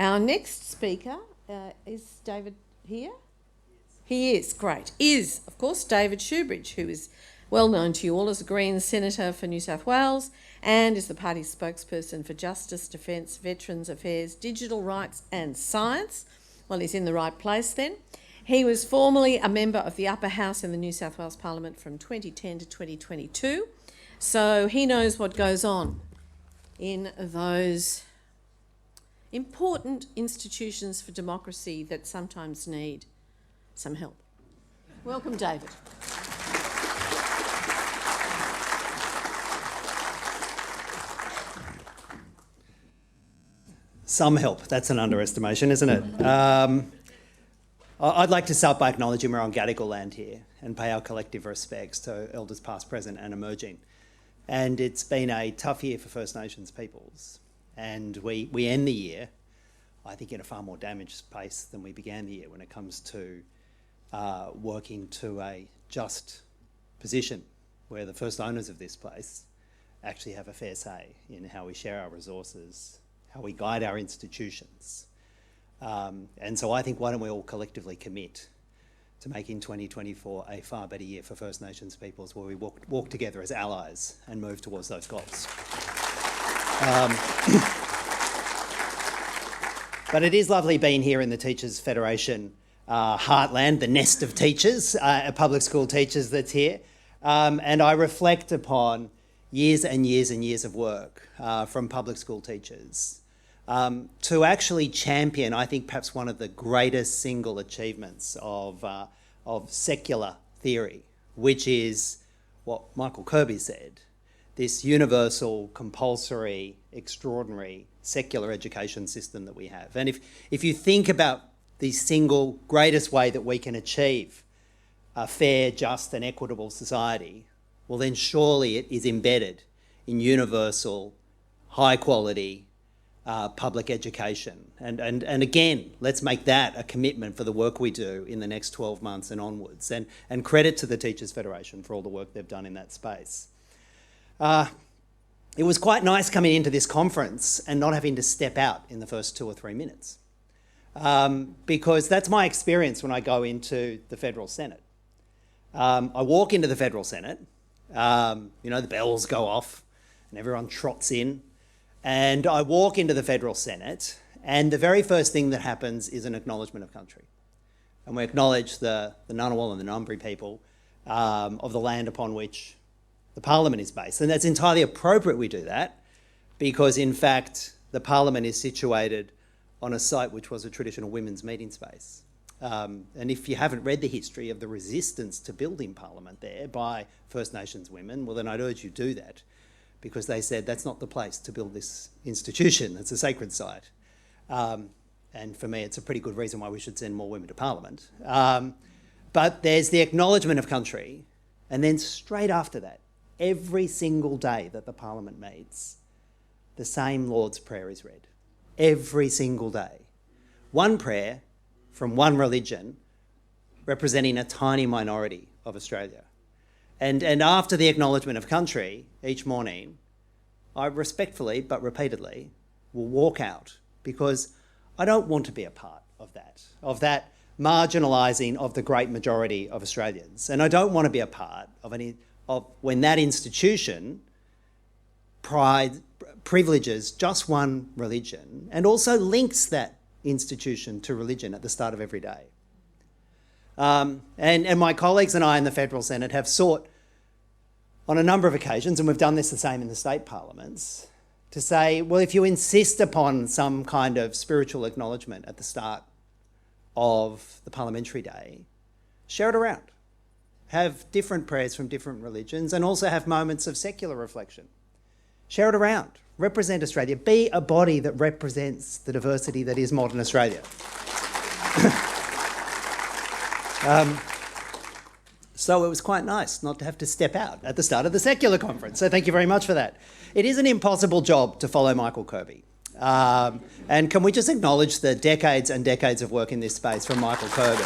Our next speaker is David here? He is, great. Is, of course, David Shoebridge, who is well known to you all as a Greens Senator for New South Wales and is the party's spokesperson for Justice, Defence, Veterans Affairs, Digital Rights and Science. Well, he's in the right place then. He was formerly a member of the Upper House in the New South Wales Parliament from 2010 to 2022. So he knows what goes on in those important institutions for democracy that sometimes need some help. Welcome, David. Some help, that's an underestimation, isn't it? I'd like to start by acknowledging we're on Gadigal land here and pay our collective respects to elders past, present and emerging. And it's been a tough year for First Nations peoples. And we end the year, I think, in a far more damaged place than we began the year when it comes to working to a just position where the first owners of this place actually have a fair say in how we share our resources, how we guide our institutions. And so I think, why don't we all collectively commit to making 2024 a far better year for First Nations peoples, where we walk together as allies and move towards those goals. But it is lovely being here in the Teachers Federation heartland, the nest of teachers, public school teachers that's here. And I reflect upon years and years and years of work from public school teachers to actually champion, I think, perhaps one of the greatest single achievements of secular theory, which is what Michael Kirby said, this universal, compulsory, extraordinary secular education system that we have. And if you think about the single greatest way that we can achieve a fair, just and equitable society, well then surely it is embedded in universal, high quality public education. And again, let's make that a commitment for the work we do in the next 12 months and onwards. And credit to the Teachers Federation for all the work they've done in that space. It was quite nice coming into this conference and not having to step out in the first 2 or 3 minutes. Because that's my experience when I go into the Federal Senate. I walk into the Federal Senate, the bells go off and everyone trots in, and I walk into the Federal Senate, and the very first thing that happens is an acknowledgement of country. And we acknowledge the Ngunnawal and the Ngambri people of the land upon which the Parliament is based. And that's entirely appropriate we do that, because in fact the Parliament is situated on a site which was a traditional women's meeting space. And if you haven't read the history of the resistance to building Parliament there by First Nations women, well then I'd urge you to do that, because they said that's not the place to build this institution, it's a sacred site. And for me it's a pretty good reason why we should send more women to Parliament. But there's the acknowledgement of country, and then straight after that, every single day that the Parliament meets, the same Lord's Prayer is read. Every single day. One prayer from one religion representing a tiny minority of Australia. And after the acknowledgement of country, each morning, I respectfully but repeatedly will walk out, because I don't want to be a part of that marginalising of the great majority of Australians. And I don't want to be a part of when that institution privileges just one religion and also links that institution to religion at the start of every day. And my colleagues and I in the Federal Senate have sought on a number of occasions, and we've done this the same in the state parliaments, to say, well, if you insist upon some kind of spiritual acknowledgement at the start of the parliamentary day, share it around. Have different prayers from different religions, and also have moments of secular reflection. Share it around. Represent Australia. Be a body that represents the diversity that is modern Australia. So it was quite nice not to have to step out at the start of the secular conference. So thank you very much for that. It is an impossible job to follow Michael Kirby. And can we just acknowledge the decades and decades of work in this space from Michael Kirby?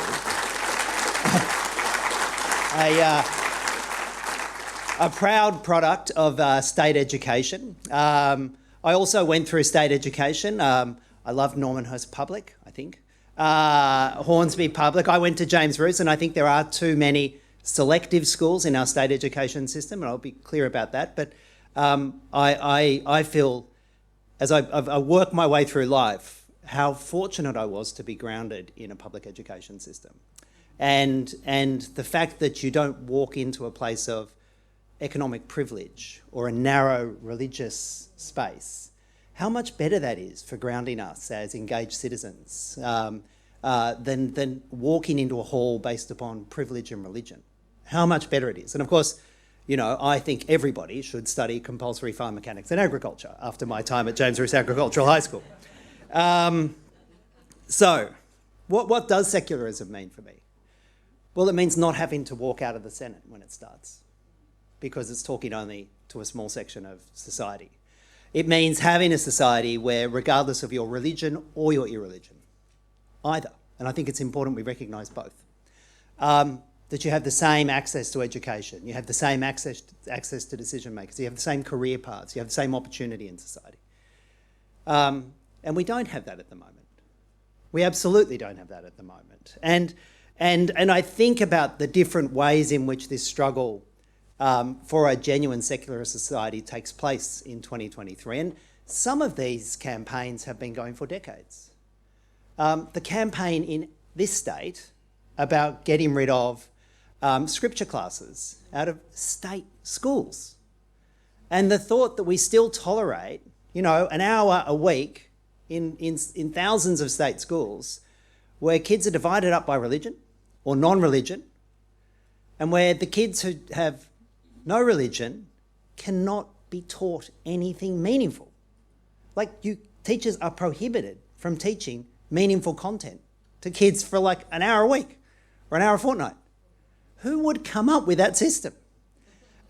A proud product of state education. I also went through state education. I I love Normanhurst Public, I think. Hornsby Public. I went to James Roos, and I think there are too many selective schools in our state education system, and I'll be clear about that. But I feel, as I work my way through life, how fortunate I was to be grounded in a public education system. And the fact that you don't walk into a place of economic privilege or a narrow religious space, how much better that is for grounding us as engaged citizens than walking into a hall based upon privilege and religion. How much better it is. And of course, you know, I think everybody should study compulsory farm mechanics and agriculture after my time at James Roos Agricultural High School. So, what does secularism mean for me? Well, it means not having to walk out of the Senate when it starts, because it's talking only to a small section of society. It means having a society where, regardless of your religion or your irreligion, either, and I think it's important we recognise both, that you have the same access to education, you have the same access to decision makers, you have the same career paths, you have the same opportunity in society. And we don't have that at the moment. We absolutely don't have that at the moment. And I think about the different ways in which this struggle for a genuine secular society takes place in 2023. And some of these campaigns have been going for decades. The campaign in this state about getting rid of scripture classes out of state schools. And the thought that we still tolerate, you know, an hour a week in thousands of state schools where kids are divided up by religion or non-religion, and where the kids who have no religion cannot be taught anything meaningful. Like, teachers are prohibited from teaching meaningful content to kids for like an hour a week or an hour a fortnight. Who would come up with that system?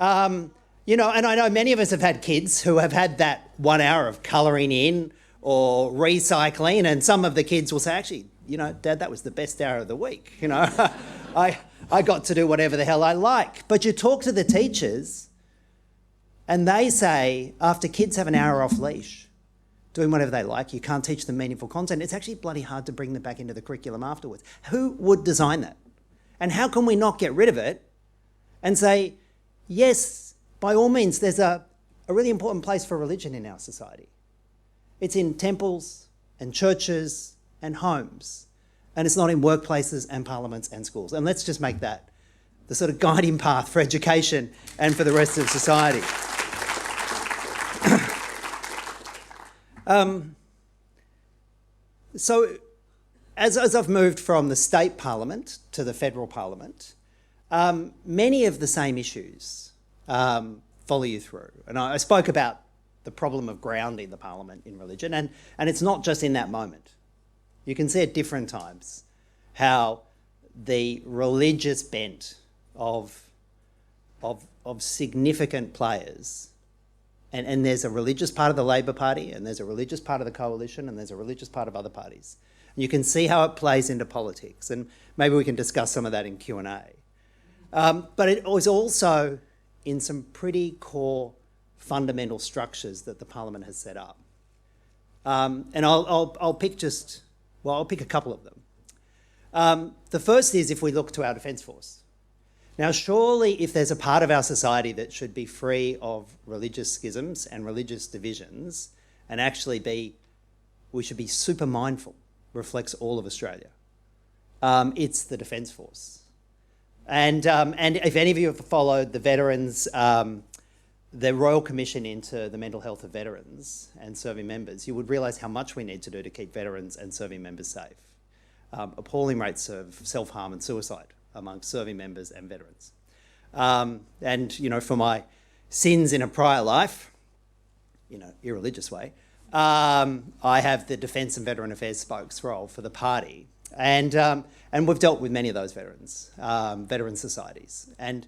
You know, and I know many of us have had kids who have had that 1 hour of colouring in or recycling, and some of the kids will say, actually, you know, Dad, that was the best hour of the week. You know, I got to do whatever the hell I like. But you talk to the teachers and they say, after kids have an hour off leash, doing whatever they like, you can't teach them meaningful content. It's actually bloody hard to bring them back into the curriculum afterwards. Who would design that? And how can we not get rid of it and say, yes, by all means, there's a really important place for religion in our society. It's in temples and churches and homes, and it's not in workplaces and parliaments and schools. And let's just make that the sort of guiding path for education and for the rest of society. So as I've moved from the state parliament to the federal parliament, many of the same issues follow you through. And I spoke about the problem of grounding the parliament in religion, and it's not just in that moment. You can see at different times how the religious bent of significant players, and there's a religious part of the Labor Party, and there's a religious part of the coalition, and there's a religious part of other parties. And you can see how it plays into politics, and maybe we can discuss some of that in Q&A. But it was also in some pretty core fundamental structures that the Parliament has set up. And I'll pick a couple of them. The first is if we look to our Defence Force. Now, surely if there's a part of our society that should be free of religious schisms and religious divisions, and actually we should be super mindful, reflects all of Australia, it's the Defence Force. And if any of you have followed the veterans, the Royal Commission into the mental health of veterans and serving members, you would realise how much we need to do to keep veterans and serving members safe. Appalling rates of self-harm and suicide amongst serving members and veterans. And, you know, for my sins in a prior life, you know, irreligious way, I have the Defence and Veteran Affairs spokes role for the party. And we've dealt with many of those veterans, veteran societies, and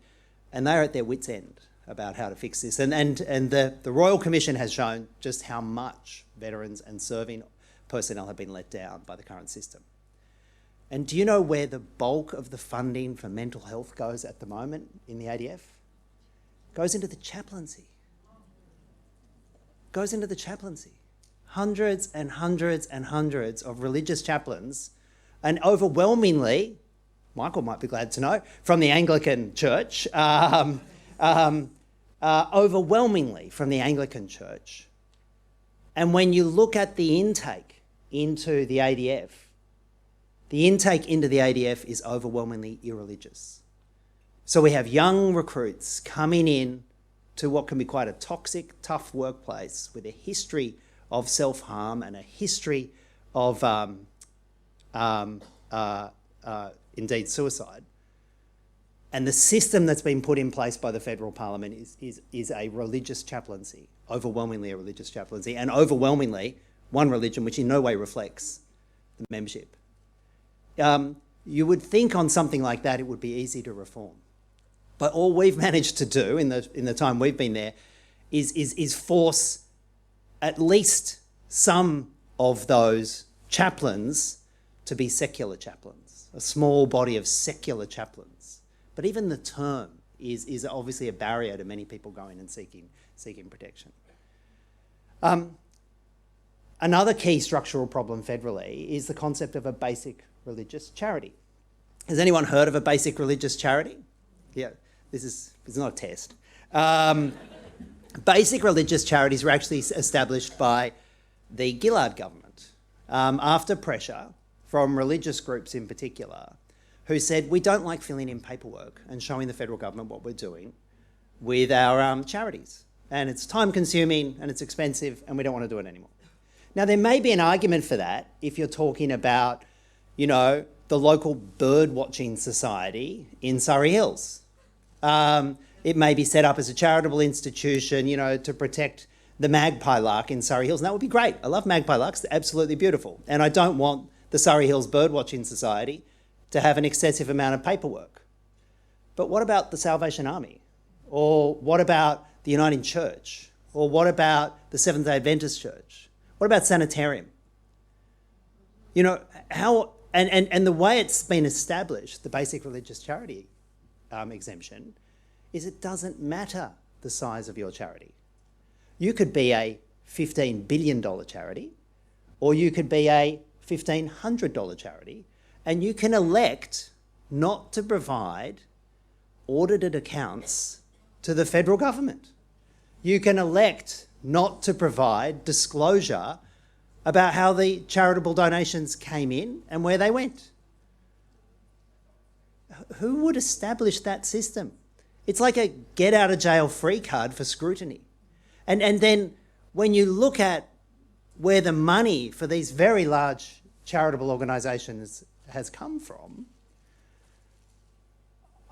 they're at their wits' end about how to fix this. And the Royal Commission has shown just how much veterans and serving personnel have been let down by the current system. And do you know where the bulk of the funding for mental health goes at the moment in the ADF? It goes into the chaplaincy. Goes into the chaplaincy. hundreds and hundreds and hundreds of religious chaplains, and overwhelmingly, Michael might be glad to know, from the Anglican Church, overwhelmingly from the Anglican Church. And when you look at the intake into the ADF, the intake into the ADF is overwhelmingly irreligious. So we have young recruits coming in to what can be quite a toxic, tough workplace with a history of self-harm and a history of, indeed, suicide. And the system that's been put in place by the federal parliament is a religious chaplaincy, overwhelmingly a religious chaplaincy, and overwhelmingly one religion which in no way reflects the membership. You would think on something like that it would be easy to reform. But all we've managed to do in the time we've been there is force at least some of those chaplains to be secular chaplains, a small body of secular chaplains. But even the term is obviously a barrier to many people going and seeking protection. Another key structural problem federally is the concept of a basic religious charity. Has anyone heard of a basic religious charity? Yeah, it's not a test. Basic religious charities were actually established by the Gillard government after pressure from religious groups in particular, who said, we don't like filling in paperwork and showing the federal government what we're doing with our charities. And it's time consuming and it's expensive and we don't want to do it anymore. Now, there may be an argument for that if you're talking about, the local bird watching society in Surrey Hills. It may be set up as a charitable institution, to protect the magpie lark in Surrey Hills. And that would be great. I love magpie larks. They're absolutely beautiful. And I don't want the Surrey Hills Bird Watching Society to have an excessive amount of paperwork. But what about the Salvation Army? Or what about the Uniting Church? Or what about the Seventh-day Adventist Church? What about Sanitarium? How and the way it's been established, the basic religious charity exemption, is it doesn't matter the size of your charity. You could be a $15 billion charity, or you could be a $1,500 charity, and you can elect not to provide audited accounts to the federal government. You can elect not to provide disclosure about how the charitable donations came in and where they went. Who would establish that system? It's like a get out of jail free card for scrutiny. And then when you look at where the money for these very large charitable organisations has come from,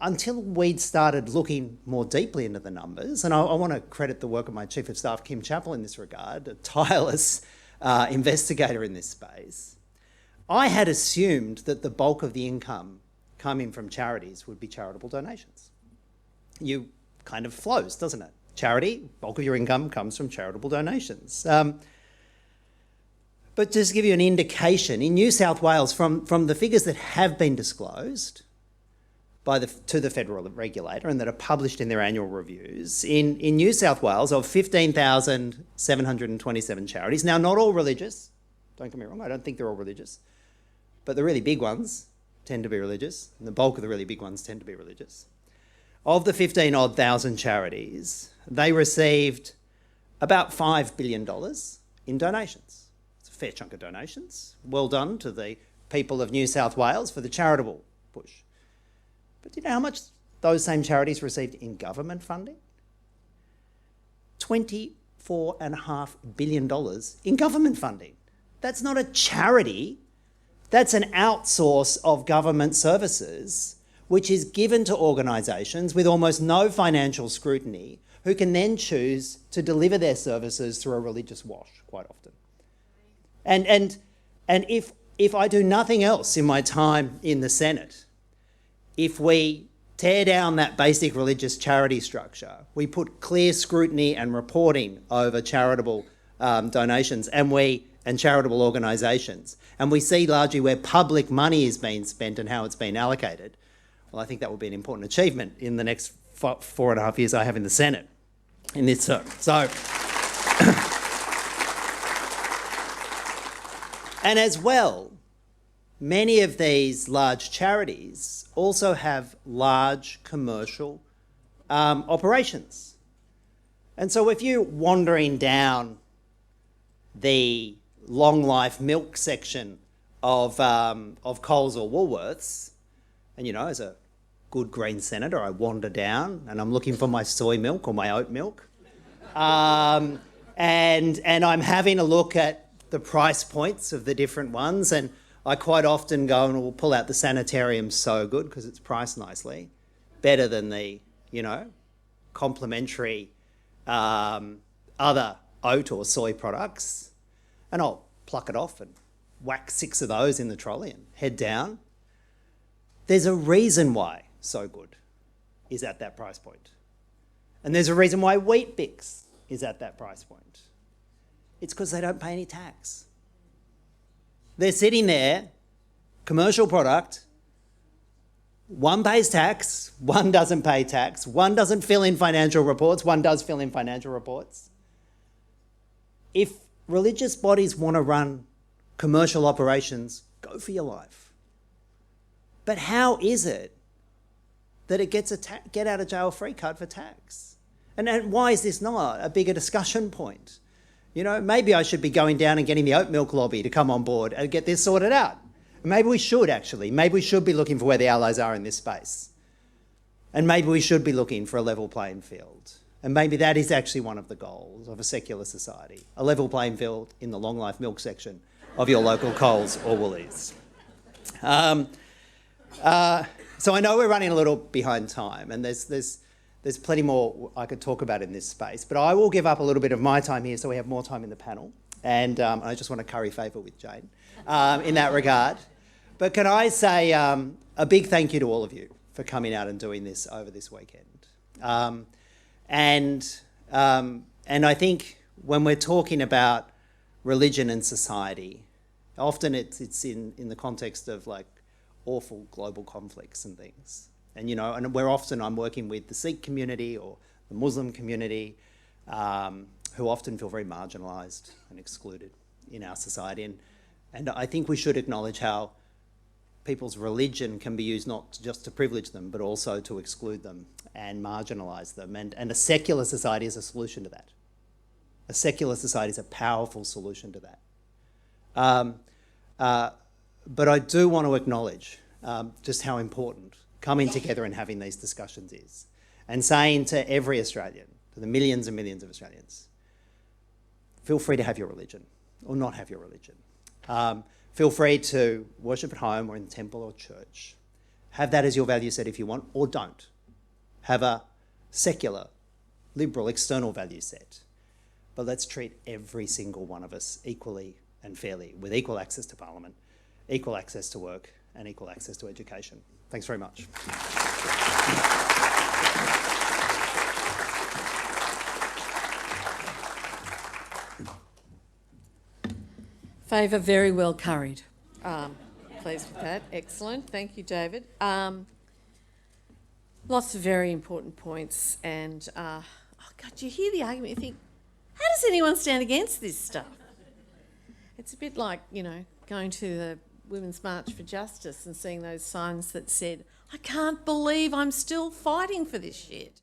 until we'd started looking more deeply into the numbers, and I want to credit the work of my Chief of Staff, Kim Chappell, in this regard, a tireless investigator in this space, I had assumed that the bulk of the income coming from charities would be charitable donations. You kind of flows, doesn't it? Charity, bulk of your income comes from charitable donations. But just to give you an indication, in New South Wales, from the figures that have been disclosed to the federal regulator and that are published in their annual reviews, in New South Wales, of 15,727 charities, now not all religious, don't get me wrong, I don't think they're all religious, but the really big ones tend to be religious, and the bulk of the really big ones tend to be religious. Of the 15,000 charities, they received about $5 billion in donations. It's a fair chunk of donations. Well done to the people of New South Wales for the charitable push. But do you know how much those same charities received in government funding? $24.5 billion in government funding. That's not a charity. That's an outsource of government services, which is given to organisations with almost no financial scrutiny, who can then choose to deliver their services through a religious wash quite often. And if I do nothing else in my time in the Senate, if we tear down that basic religious charity structure, we put clear scrutiny and reporting over charitable donations and charitable organisations, and we see largely where public money is being spent and how it's been allocated, well, I think that will be an important achievement in the next 4.5 years I have in the Senate in this term. So And as well, many of these large charities also have large commercial operations. And so if you're wandering down the long life milk section of Coles or Woolworths, and as a good Green senator, I wander down and I'm looking for my soy milk or my oat milk, and I'm having a look at the price points of the different ones, and I quite often go and will pull out the Sanitarium So Good because it's priced nicely, better than the complementary other oat or soy products, and I'll pluck it off and whack 6 of those in the trolley and head down. There's a reason why So Good is at that price point. And there's a reason why Wheat Bix is at that price point. It's because they don't pay any tax. They're sitting there, commercial product, one pays tax, one doesn't pay tax, one doesn't fill in financial reports, one does fill in financial reports. If religious bodies want to run commercial operations, go for your life. But how is it that it gets a get out of jail free card for tax? And why is this not a bigger discussion point? Maybe I should be going down and getting the oat milk lobby to come on board and get this sorted out. Maybe we should actually. Maybe we should be looking for where the allies are in this space. And maybe we should be looking for a level playing field. And maybe that is actually one of the goals of a secular society, a level playing field in the long life milk section of your local Coles or Woolies. So I know we're running a little behind time, and there's plenty more I could talk about in this space, but I will give up a little bit of my time here so we have more time in the panel. And I just want to curry favour with Jane in that regard. But can I say a big thank you to all of you for coming out and doing this over this weekend. And I think when we're talking about religion and society, often it's in the context of like awful global conflicts and things. And and I'm working with the Sikh community or the Muslim community, who often feel very marginalised and excluded in our society. And I think we should acknowledge how people's religion can be used not just to privilege them, but also to exclude them and marginalise them. And a secular society is a solution to that. A secular society is a powerful solution to that. But I do want to acknowledge just how important coming together and having these discussions is, and saying to every Australian, to the millions and millions of Australians, feel free to have your religion or not have your religion. Feel free to worship at home or in the temple or church. Have that as your value set if you want, or don't. Have a secular, liberal, external value set. But let's treat every single one of us equally and fairly, with equal access to Parliament, equal access to work, and equal access to education. Thanks very much. Favour very well curried. Pleased with that. Excellent. Thank you, David. Lots of very important points. And, oh God, you hear the argument, you think, how does anyone stand against this stuff? It's a bit like, going to the Women's March for Justice and seeing those signs that said, I can't believe I'm still fighting for this shit.